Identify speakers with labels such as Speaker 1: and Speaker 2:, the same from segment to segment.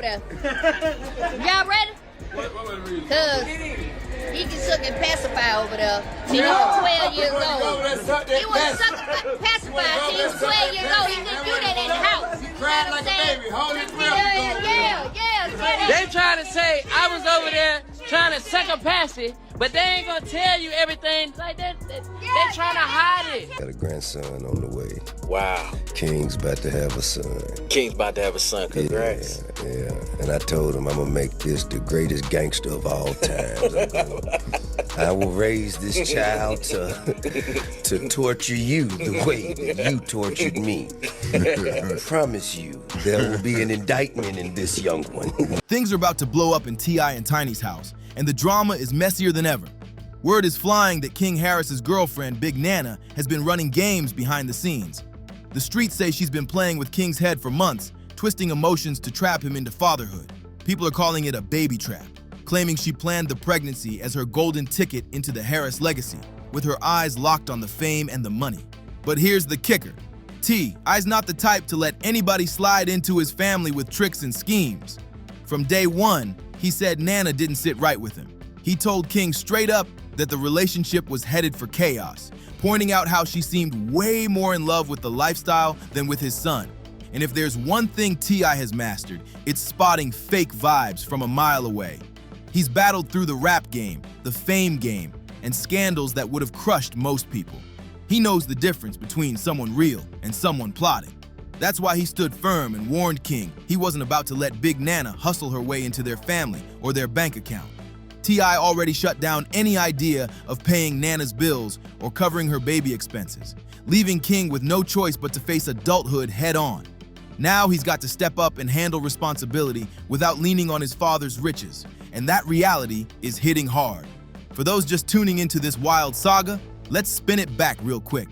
Speaker 1: there. Y'all ready? Cause he can suck and pacify over there. He was 12 years old. He was sucking pacify till he was 12 years old. He couldn't do that in the house. You know what I'm saying? Yeah.
Speaker 2: They trying to say I was over there trying to suck a passy, but they ain't gonna tell you everything like that. They trying to hide it.
Speaker 3: Got a grandson on the way.
Speaker 4: Wow.
Speaker 3: King's about to have a son.
Speaker 4: King's about to have a son. Congrats.
Speaker 3: Yeah. And I told him I'm gonna make this the greatest gangster of all times. I will raise this child to torture you the way that you tortured me. I promise you, there will be an indictment in this young one.
Speaker 5: Things are about to blow up in T.I. and Tiny's house, and the drama is messier than ever. Word is flying that King Harris's girlfriend, Big Nana, has been running games behind the scenes. The streets say she's been playing with King's head for months, twisting emotions to trap him into fatherhood. People are calling it a baby trap, claiming she planned the pregnancy as her golden ticket into the Harris legacy, with her eyes locked on the fame and the money. But here's the kicker. T.I.'s not the type to let anybody slide into his family with tricks and schemes. From day one, he said Nana didn't sit right with him. He told King straight up that the relationship was headed for chaos, pointing out how she seemed way more in love with the lifestyle than with his son. And if there's one thing T.I. has mastered, it's spotting fake vibes from a mile away. He's battled through the rap game, the fame game, and scandals that would have crushed most people. He knows the difference between someone real and someone plotting. That's why he stood firm and warned King he wasn't about to let Big Nana hustle her way into their family or their bank account. T.I. already shut down any idea of paying Nana's bills or covering her baby expenses, leaving King with no choice but to face adulthood head-on. Now he's got to step up and handle responsibility without leaning on his father's riches, and that reality is hitting hard. For those just tuning into this wild saga, let's spin it back real quick.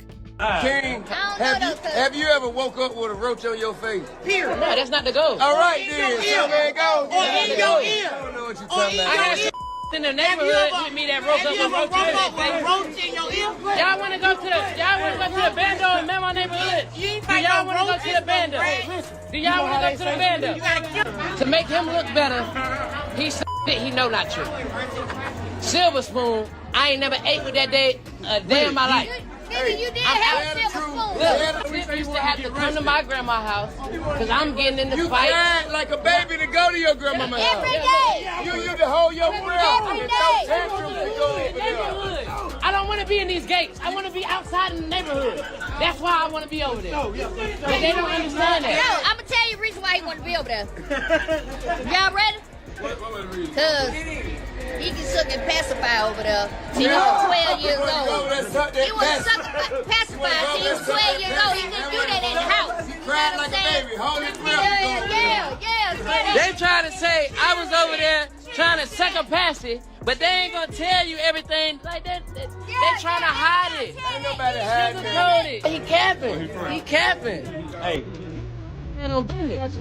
Speaker 6: King, have you ever woke up with a roach on your face?
Speaker 2: Period. No, that's not the goal.
Speaker 6: All right, then. So there it goes.
Speaker 2: Or in your
Speaker 6: ear. I don't know what you're talking about.
Speaker 2: I got some in the neighborhood with me that woke up with roach in your ear. Y'all want to go to the bando in my neighborhood? Do y'all want to go to the bando? Do y'all want to go to the bando? To make him look better, he said he know not true. Silver spoon, I ain't never ate with that day a day in my life.
Speaker 1: Nigga, you did have a silver spoon.
Speaker 2: Look, I used to have to come to my grandma's house because I'm getting in the fight.
Speaker 6: You cried like a baby to go to your grandma's house.
Speaker 1: Every day.
Speaker 6: You used to hold your breath and throw tantrums to go over
Speaker 2: there. I don't want to be in these gates. I want to be outside in the neighborhood. That's why I want to be over there. But they don't understand that.
Speaker 1: No, I'm going to tell you the reason why he want to be over there. Y'all ready? Cause he can suck and pacify over there till he was 12 years old. He was sucking pacify till he was 12 years old. He couldn't do that in the house.
Speaker 6: You cried like a baby. Hold your breath.
Speaker 1: Yeah.
Speaker 2: They trying to say I was over there trying to suck a passy, but they ain't gonna tell you everything like that. They trying to hide it.
Speaker 6: Ain't nobody hiding it.
Speaker 2: He capping. Hey. Man, I'm business.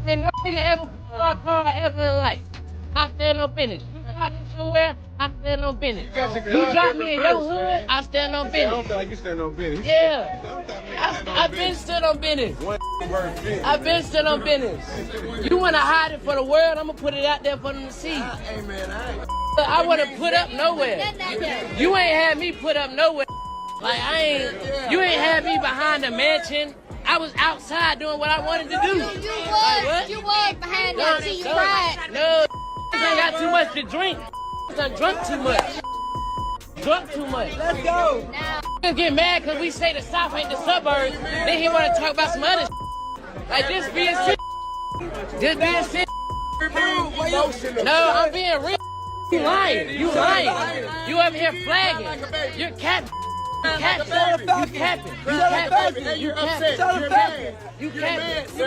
Speaker 2: And no nigga ever a car ever in life. I stand on business. You got me somewhere, I stand on business. You got me in your hood, I stand on business.
Speaker 6: I don't feel like you stand on business.
Speaker 2: Yeah. I've been stood on business. I've been stood on business. You want to hide it for the world, I'm going to put it out there for them to see.
Speaker 6: Hey, man,
Speaker 2: I want to put up nowhere. You ain't had me put up nowhere. Like, you ain't had me behind a mansion. I was outside doing what I wanted to do.
Speaker 1: You was behind that till you cried.
Speaker 2: No, I got too much to drink. I drunk too much.
Speaker 6: let's go.
Speaker 2: Now, get mad because we say the South ain't the suburbs. Then he want to talk about some other like this being shit. This being shit. No, I'm being real. You lying. You up here flagging. You're capping. You capping.
Speaker 6: You're upset. You're mad.
Speaker 2: You capping.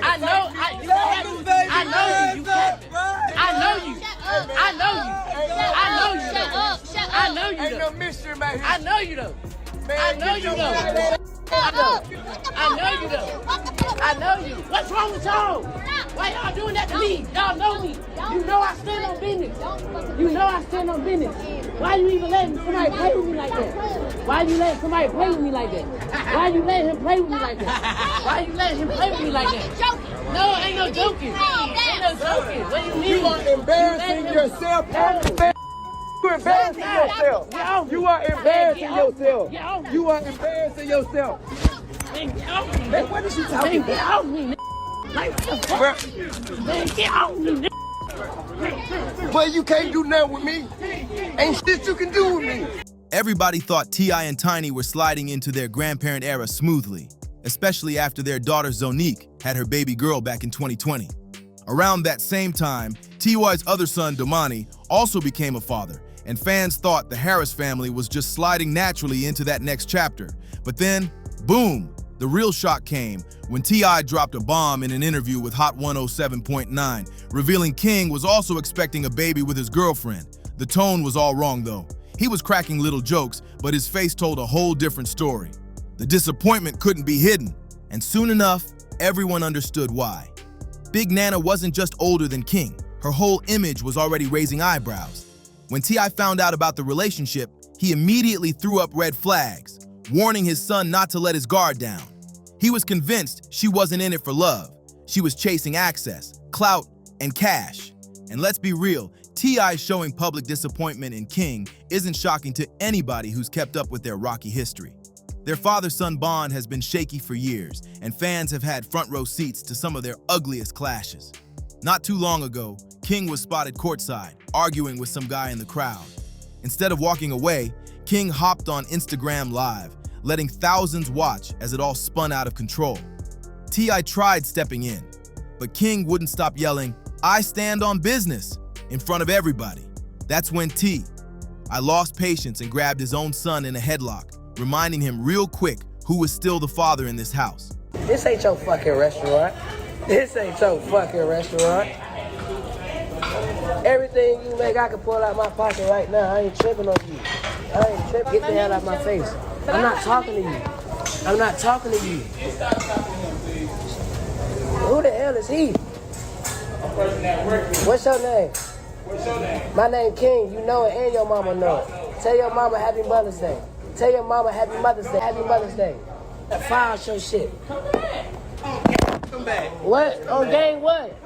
Speaker 2: I know you. You capping. I know you.
Speaker 6: Ain't no mystery about here.
Speaker 2: I know you though.
Speaker 1: Shut up.
Speaker 2: I know you though. I know you. What's wrong with y'all? Why y'all doing that to me? Y'all know me. You know I stand on business. You know I stand on business. Why you even letting somebody play with me like that? Why you letting somebody play with me like that? Why you letting him play with me like that? Why you letting him play with me like that? No, ain't no joking. Ain't no joking. What do you mean?
Speaker 6: You are embarrassing yourself. You're embarrassing yourself. You are embarrassing yourself. You are embarrassing yourself.
Speaker 2: Man,
Speaker 6: what is you talking about?
Speaker 2: Get off me, like, what the fuck? Man, get off me,
Speaker 6: But you can't do nothing with me. Ain't shit you can do with me.
Speaker 5: Everybody thought T.I. and Tiny were sliding into their grandparent era smoothly, especially after their daughter Zonique had her baby girl back in 2020. Around that same time, T.Y.'s other son, Domani, also became a father, and fans thought the Harris family was just sliding naturally into that next chapter. But then, boom, the real shock came when T.I. dropped a bomb in an interview with Hot 107.9, revealing King was also expecting a baby with his girlfriend. The tone was all wrong though. He was cracking little jokes, but his face told a whole different story. The disappointment couldn't be hidden, and soon enough, everyone understood why. Big Nana wasn't just older than King, her whole image was already raising eyebrows. When T.I. found out about the relationship, he immediately threw up red flags, warning his son not to let his guard down. He was convinced she wasn't in it for love. She was chasing access, clout, and cash. And let's be real, T.I. showing public disappointment in King isn't shocking to anybody who's kept up with their rocky history. Their father-son bond has been shaky for years, and fans have had front-row seats to some of their ugliest clashes. Not too long ago, King was spotted courtside, arguing with some guy in the crowd. Instead of walking away, King hopped on Instagram Live, letting thousands watch as it all spun out of control. T.I. tried stepping in, but King wouldn't stop yelling, "I stand on business," in front of everybody. That's when T.I. lost patience and grabbed his own son in a headlock, reminding him real quick who was still the father in this house.
Speaker 7: This ain't your fucking restaurant. This ain't your fucking restaurant. Everything you make, I can pull out my pocket right now. I ain't tripping on you. I ain't tripping. Get the hell out of my face. I'm not talking to you. I'm not talking to you. Who the hell is he? What's your name?
Speaker 6: What's your name?
Speaker 7: My name King. You know it and your mama know it. Tell your mama Happy Mother's Day. Tell your mama Happy Mother's Day. Happy Mother's Day. File your shit.
Speaker 6: Come back.
Speaker 7: What? On game what?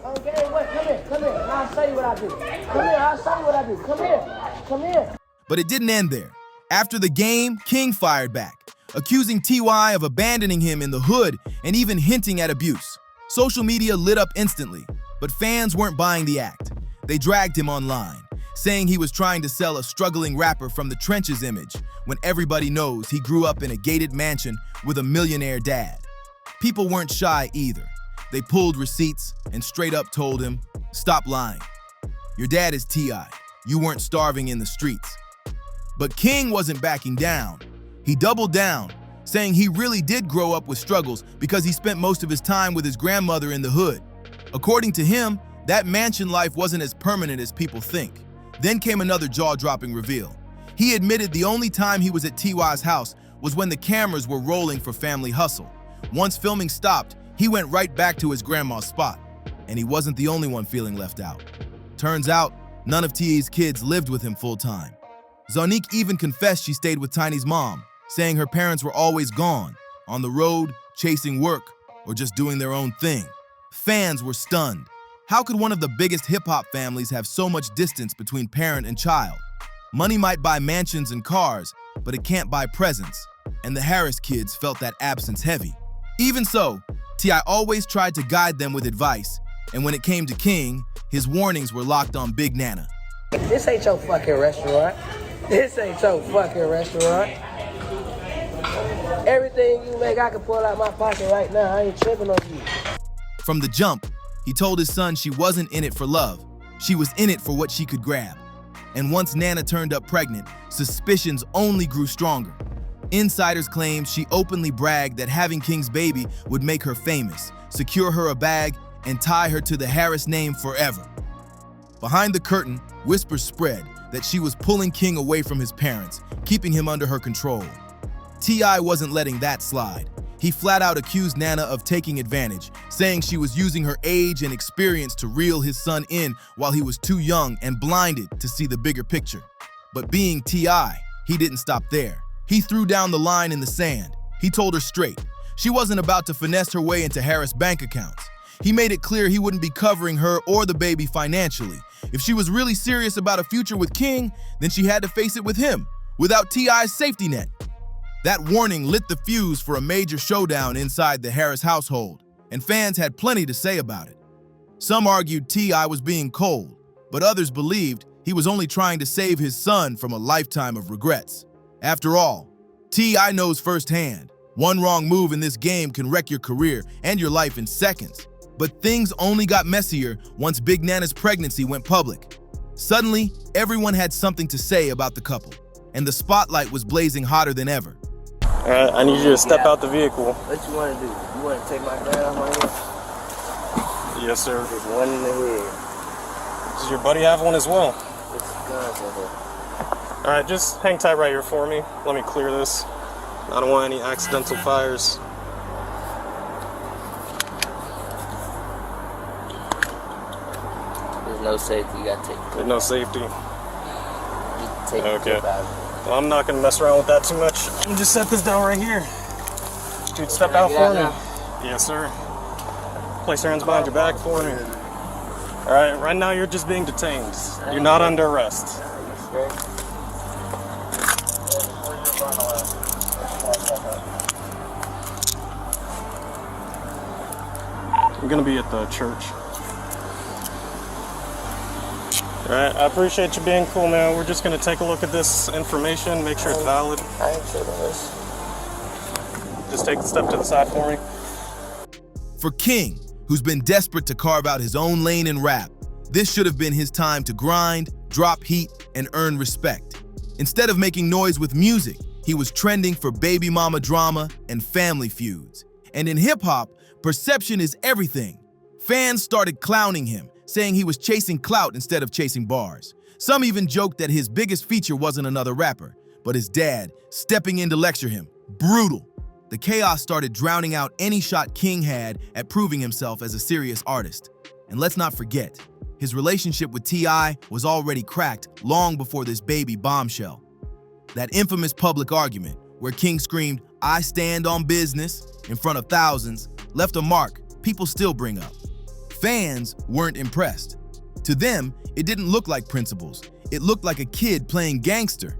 Speaker 7: On game what? Come here. Come here. I'll show you what I do. Come here. I'll show you what I do. Come here. Come here.
Speaker 5: But it didn't end there. After the game, King fired back, accusing T.Y. of abandoning him in the hood and even hinting at abuse. Social media lit up instantly, but fans weren't buying the act. They dragged him online, saying he was trying to sell a struggling rapper from the trenches image when everybody knows he grew up in a gated mansion with a millionaire dad. People weren't shy either. They pulled receipts and straight up told him, "Stop lying. Your dad is T.I. You weren't starving in the streets." But King wasn't backing down. He doubled down, saying he really did grow up with struggles because he spent most of his time with his grandmother in the hood. According to him, that mansion life wasn't as permanent as people think. Then came another jaw-dropping reveal. He admitted the only time he was at T.Y.'s house was when the cameras were rolling for Family Hustle. Once filming stopped, he went right back to his grandma's spot. And he wasn't the only one feeling left out. Turns out, none of T.E.'s kids lived with him full-time. Zonique even confessed she stayed with Tiny's mom, saying her parents were always gone, on the road, chasing work, or just doing their own thing. Fans were stunned. How could one of the biggest hip-hop families have so much distance between parent and child? Money might buy mansions and cars, but it can't buy presence, and the Harris kids felt that absence heavy. Even so, T.I. always tried to guide them with advice, and when it came to King, his warnings were locked on Big Nana.
Speaker 7: This ain't your fucking restaurant. This ain't your fucking restaurant. Everything you make, I can pull out my pocket right now. I ain't tripping on you.
Speaker 5: From the jump, he told his son she wasn't in it for love. She was in it for what she could grab. And once Nana turned up pregnant, suspicions only grew stronger. Insiders claimed she openly bragged that having King's baby would make her famous, secure her a bag, and tie her to the Harris name forever. Behind the curtain, whispers spread that she was pulling King away from his parents, keeping him under her control. T.I. wasn't letting that slide. He flat out accused Nana of taking advantage, saying she was using her age and experience to reel his son in while he was too young and blinded to see the bigger picture. But being T.I., he didn't stop there. He threw down the line in the sand. He told her straight. She wasn't about to finesse her way into Harris' bank accounts. He made it clear he wouldn't be covering her or the baby financially. If she was really serious about a future with King, then she had to face it with him, without T.I.'s safety net. That warning lit the fuse for a major showdown inside the Harris household, and fans had plenty to say about it. Some argued T.I. was being cold, but others believed he was only trying to save his son from a lifetime of regrets. After all, T.I. knows firsthand, one wrong move in this game can wreck your career and your life in seconds. But things only got messier once Big Nana's pregnancy went public. Suddenly, everyone had something to say about the couple, and the spotlight was blazing hotter than ever.
Speaker 8: All right, I need you to step out the vehicle.
Speaker 7: What you want to do? You want to take my gun off my head?
Speaker 8: Yes, sir.
Speaker 7: There's one in the head.
Speaker 8: Does your buddy have one as well?
Speaker 7: It's guns in here.
Speaker 8: All right, just hang tight right here for me. Let me clear this. I don't want any accidental fires.
Speaker 7: There's no safety. You got to take.
Speaker 8: There's no safety.
Speaker 7: Take
Speaker 8: Okay.
Speaker 7: the clip out of it.
Speaker 8: Well, I'm not gonna mess around with that too much. Let me just set this down right here. Dude, step out for me. Yes, sir. Place your hands behind your back for me. All right, right now you're just being detained. You're not under arrest. I'm gonna be at the church. All right, I appreciate you being cool, man. We're just gonna take a look at this information, make sure it's valid.
Speaker 7: I ain't sure it is.
Speaker 8: Just take a step to the side for me.
Speaker 5: For King, who's been desperate to carve out his own lane in rap, this should have been his time to grind, drop heat, and earn respect. Instead of making noise with music, he was trending for baby mama drama and family feuds. And in hip-hop, perception is everything. Fans started clowning him, saying he was chasing clout instead of chasing bars. Some even joked that his biggest feature wasn't another rapper, but his dad stepping in to lecture him. Brutal. The chaos started drowning out any shot King had at proving himself as a serious artist. And let's not forget, his relationship with T.I. was already cracked long before this baby bombshell. That infamous public argument where King screamed, "I stand on business," in front of thousands, left a mark people still bring up. Fans weren't impressed. To them, it didn't look like principles. It looked like a kid playing gangster.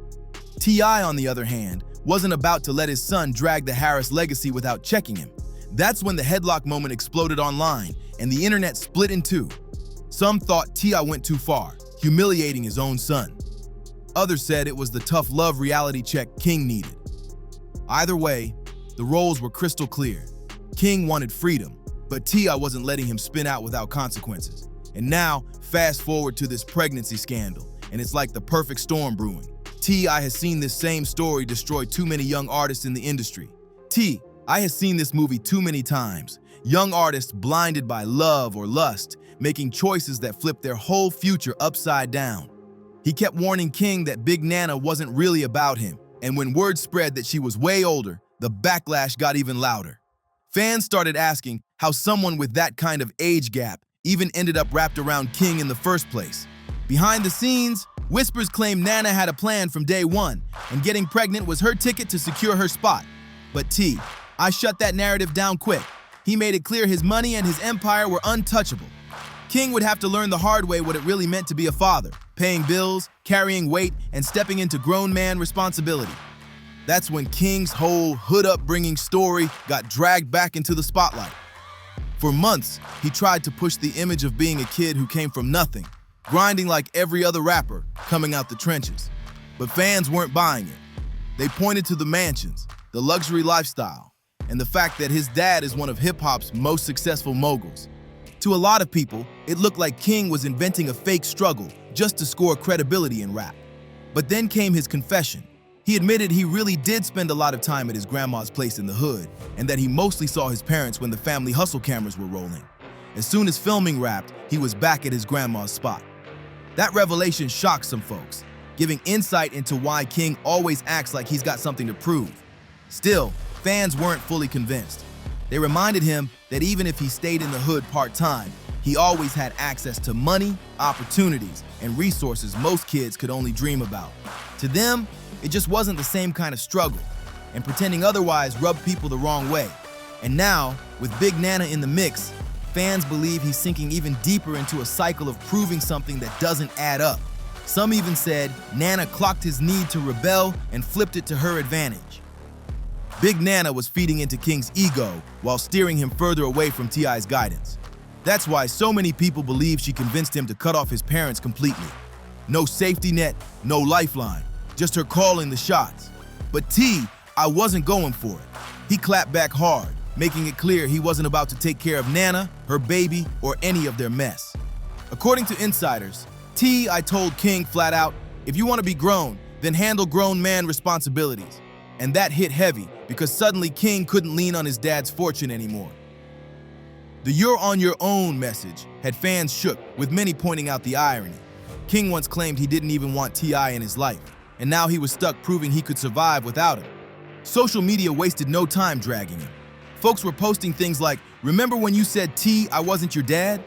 Speaker 5: T.I., on the other hand, wasn't about to let his son drag the Harris legacy without checking him. That's when the headlock moment exploded online, and the internet split in two. Some thought T.I. went too far, humiliating his own son. Others said it was the tough love reality check King needed. Either way, the roles were crystal clear. King wanted freedom, but T.I. wasn't letting him spin out without consequences. And now, fast forward to this pregnancy scandal, and it's like the perfect storm brewing. T.I. has seen this same story destroy too many young artists in the industry. T.I. has seen this movie too many times. Young artists blinded by love or lust, making choices that flip their whole future upside down. He kept warning King that Big Nana wasn't really about him, and when word spread that she was way older, the backlash got even louder. Fans started asking how someone with that kind of age gap even ended up wrapped around King in the first place. Behind the scenes, whispers claimed Nana had a plan from day one, and getting pregnant was her ticket to secure her spot. But T.I. shut that narrative down quick. He made it clear his money and his empire were untouchable. King would have to learn the hard way what it really meant to be a father, paying bills, carrying weight, and stepping into grown man responsibility. That's when King's whole hood upbringing story got dragged back into the spotlight. For months, he tried to push the image of being a kid who came from nothing, grinding like every other rapper coming out the trenches. But fans weren't buying it. They pointed to the mansions, the luxury lifestyle, and the fact that his dad is one of hip-hop's most successful moguls. To a lot of people, it looked like King was inventing a fake struggle just to score credibility in rap. But then came his confession. He admitted he really did spend a lot of time at his grandma's place in the hood, and that he mostly saw his parents when the family hustle cameras were rolling. As soon as filming wrapped, he was back at his grandma's spot. That revelation shocked some folks, giving insight into why King always acts like he's got something to prove. Still, fans weren't fully convinced. They reminded him that even if he stayed in the hood part-time, he always had access to money, opportunities, and resources most kids could only dream about. To them, it just wasn't the same kind of struggle, and pretending otherwise rubbed people the wrong way. And now, with Big Nana in the mix, fans believe he's sinking even deeper into a cycle of proving something that doesn't add up. Some even said Nana clocked his need to rebel and flipped it to her advantage. Big Nana was feeding into King's ego while steering him further away from T.I.'s guidance. That's why so many people believe she convinced him to cut off his parents completely. No safety net, no lifeline, just her calling the shots. But T, I wasn't going for it. He clapped back hard, making it clear he wasn't about to take care of Nana, her baby, or any of their mess. According to insiders, I told King flat out, if you want to be grown, then handle grown man responsibilities. And that hit heavy because suddenly King couldn't lean on his dad's fortune anymore. The "you're on your own" message had fans shook, with many pointing out the irony. King once claimed he didn't even want T.I. in his life, and now he was stuck proving he could survive without him. Social media wasted no time dragging him. Folks were posting things like, "Remember when you said, T, I wasn't your dad?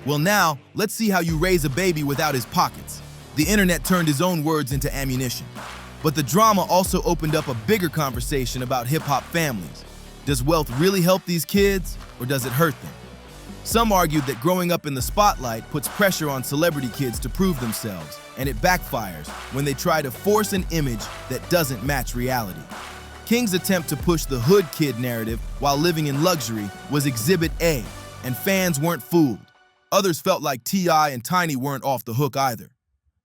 Speaker 5: Well now, let's see how you raise a baby without his pockets." The internet turned his own words into ammunition. But the drama also opened up a bigger conversation about hip-hop families. Does wealth really help these kids, or does it hurt them? Some argued that growing up in the spotlight puts pressure on celebrity kids to prove themselves, and it backfires when they try to force an image that doesn't match reality. King's attempt to push the hood kid narrative while living in luxury was Exhibit A, and fans weren't fooled. Others felt like T.I. and Tiny weren't off the hook either.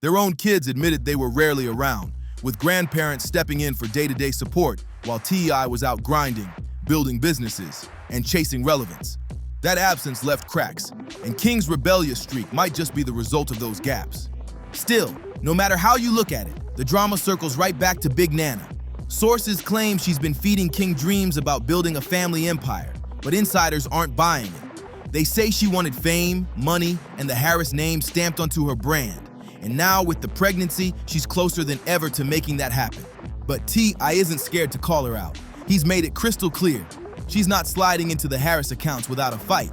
Speaker 5: Their own kids admitted they were rarely around, with grandparents stepping in for day-to-day support while T.I. was out grinding, building businesses, and chasing relevance. That absence left cracks, and King's rebellious streak might just be the result of those gaps. Still, no matter how you look at it, the drama circles right back to Big Nana. Sources claim she's been feeding King dreams about building a family empire, but insiders aren't buying it. They say she wanted fame, money, and the Harris name stamped onto her brand. And now with the pregnancy, she's closer than ever to making that happen. But T.I. isn't scared to call her out. He's made it crystal clear. She's not sliding into the Harris accounts without a fight.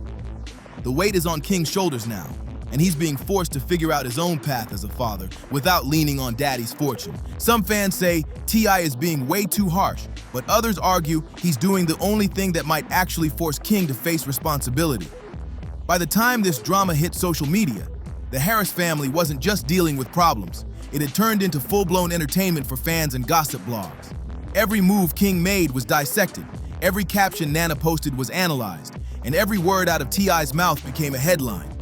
Speaker 5: The weight is on King's shoulders now, and he's being forced to figure out his own path as a father without leaning on daddy's fortune. Some fans say T.I. is being way too harsh, but others argue he's doing the only thing that might actually force King to face responsibility. By the time this drama hit social media, the Harris family wasn't just dealing with problems. It had turned into full-blown entertainment for fans and gossip blogs. Every move King made was dissected, every caption Nana posted was analyzed, and every word out of T.I.'s mouth became a headline.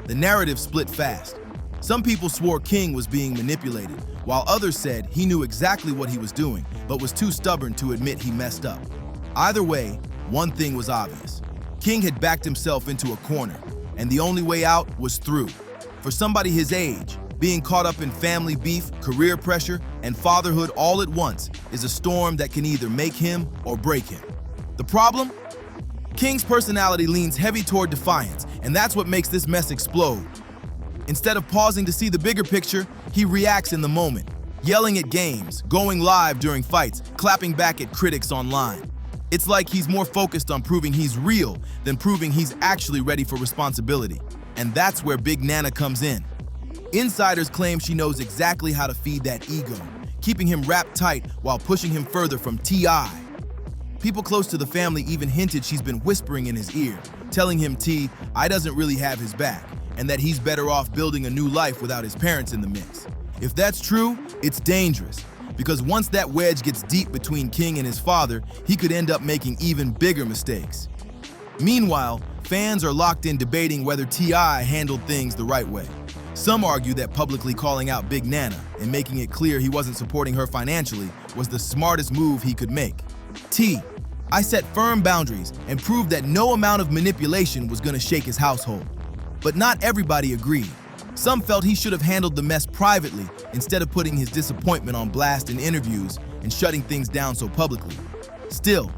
Speaker 5: The narrative split fast. Some people swore King was being manipulated, while others said he knew exactly what he was doing, but was too stubborn to admit he messed up. Either way, one thing was obvious. King had backed himself into a corner, and the only way out was through. For somebody his age, being caught up in family beef, career pressure, and fatherhood all at once is a storm that can either make him or break him. The problem? King's personality leans heavy toward defiance, and that's what makes this mess explode. Instead of pausing to see the bigger picture, he reacts in the moment, yelling at games, going live during fights, clapping back at critics online. It's like he's more focused on proving he's real than proving he's actually ready for responsibility. And that's where Big Nana comes in. Insiders claim she knows exactly how to feed that ego, keeping him wrapped tight while pushing him further from T.I. People close to the family even hinted she's been whispering in his ear, telling him T.I. doesn't really have his back, and that he's better off building a new life without his parents in the mix. If that's true, it's dangerous, because once that wedge gets deep between King and his father, he could end up making even bigger mistakes. Meanwhile, fans are locked in debating whether T.I. handled things the right way. Some argue that publicly calling out Big Nana and making it clear he wasn't supporting her financially was the smartest move he could make. I set firm boundaries and proved that no amount of manipulation was going to shake his household. But not everybody agreed. Some felt he should have handled the mess privately instead of putting his disappointment on blast in interviews and shutting things down so publicly. Still,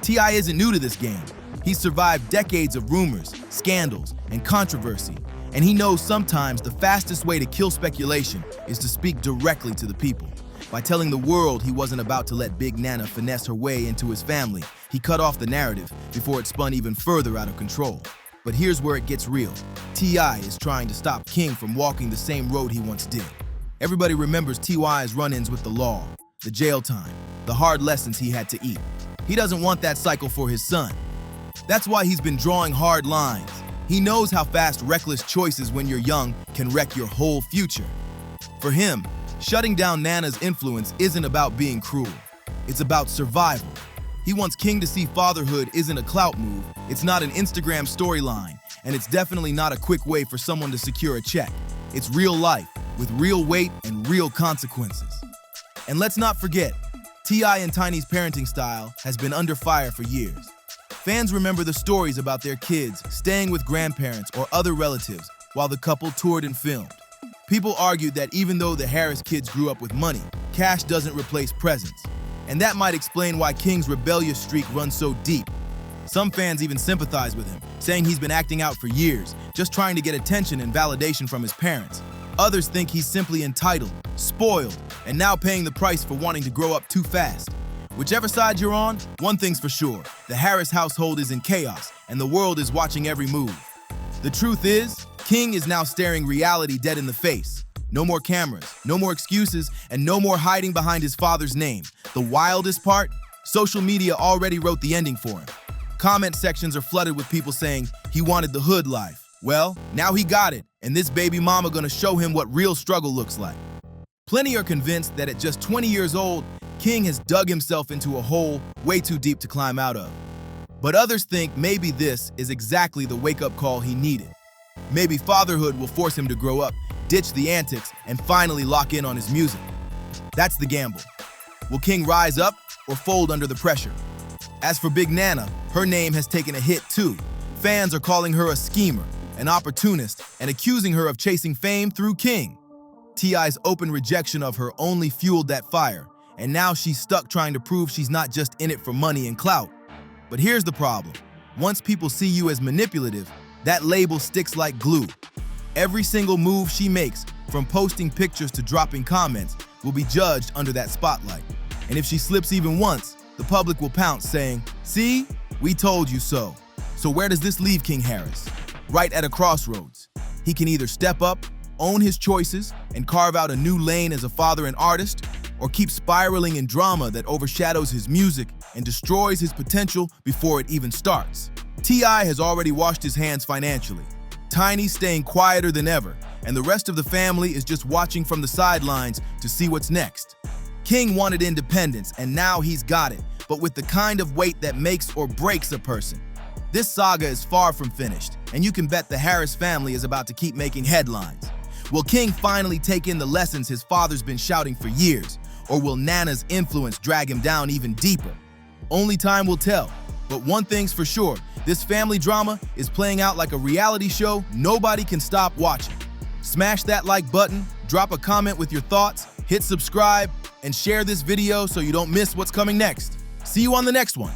Speaker 5: T.I. isn't new to this game. He's survived decades of rumors, scandals, and controversy, and he knows sometimes the fastest way to kill speculation is to speak directly to the people. By telling the world he wasn't about to let Big Nana finesse her way into his family, he cut off the narrative before it spun even further out of control. But here's where it gets real. T.I. is trying to stop King from walking the same road he once did. Everybody remembers T.Y.'s run-ins with the law, the jail time, the hard lessons he had to eat. He doesn't want that cycle for his son. That's why he's been drawing hard lines. He knows how fast reckless choices when you're young can wreck your whole future. For him, shutting down Nana's influence isn't about being cruel. It's about survival. He wants King to see fatherhood isn't a clout move, it's not an Instagram storyline, and it's definitely not a quick way for someone to secure a check. It's real life, with real weight and real consequences. And let's not forget, T.I. and Tiny's parenting style has been under fire for years. Fans remember the stories about their kids staying with grandparents or other relatives while the couple toured and filmed. People argued that even though the Harris kids grew up with money, cash doesn't replace presence. And that might explain why King's rebellious streak runs so deep. Some fans even sympathize with him, saying he's been acting out for years, just trying to get attention and validation from his parents. Others think he's simply entitled, spoiled, and now paying the price for wanting to grow up too fast. Whichever side you're on, one thing's for sure, the Harris household is in chaos, and the world is watching every move. The truth is, King is now staring reality dead in the face. No more cameras, no more excuses, and no more hiding behind his father's name. The wildest part? Social media already wrote the ending for him. Comment sections are flooded with people saying he wanted the hood life. Well, now he got it, and this baby mama gonna show him what real struggle looks like. Plenty are convinced that at just 20 years old, King has dug himself into a hole way too deep to climb out of. But others think maybe this is exactly the wake-up call he needed. Maybe fatherhood will force him to grow up, ditch the antics, and finally lock in on his music. That's the gamble. Will King rise up or fold under the pressure? As for Big Nana, her name has taken a hit too. Fans are calling her a schemer, an opportunist, and accusing her of chasing fame through King. T.I.'s open rejection of her only fueled that fire, and now she's stuck trying to prove she's not just in it for money and clout. But here's the problem. Once people see you as manipulative, that label sticks like glue. Every single move she makes, from posting pictures to dropping comments, will be judged under that spotlight. And if she slips even once, the public will pounce saying, "See, we told you so." So where does this leave King Harris? Right at a crossroads. He can either step up, own his choices, and carve out a new lane as a father and artist, or keep spiraling in drama that overshadows his music and destroys his potential before it even starts. T.I. has already washed his hands financially. Tiny's staying quieter than ever, and the rest of the family is just watching from the sidelines to see what's next. King wanted independence, and now he's got it, but with the kind of weight that makes or breaks a person. This saga is far from finished, and you can bet the Harris family is about to keep making headlines. Will King finally take in the lessons his father's been shouting for years, or will Nana's influence drag him down even deeper? Only time will tell, but one thing's for sure, this family drama is playing out like a reality show nobody can stop watching. Smash that like button, drop a comment with your thoughts, hit subscribe, and share this video so you don't miss what's coming next. See you on the next one.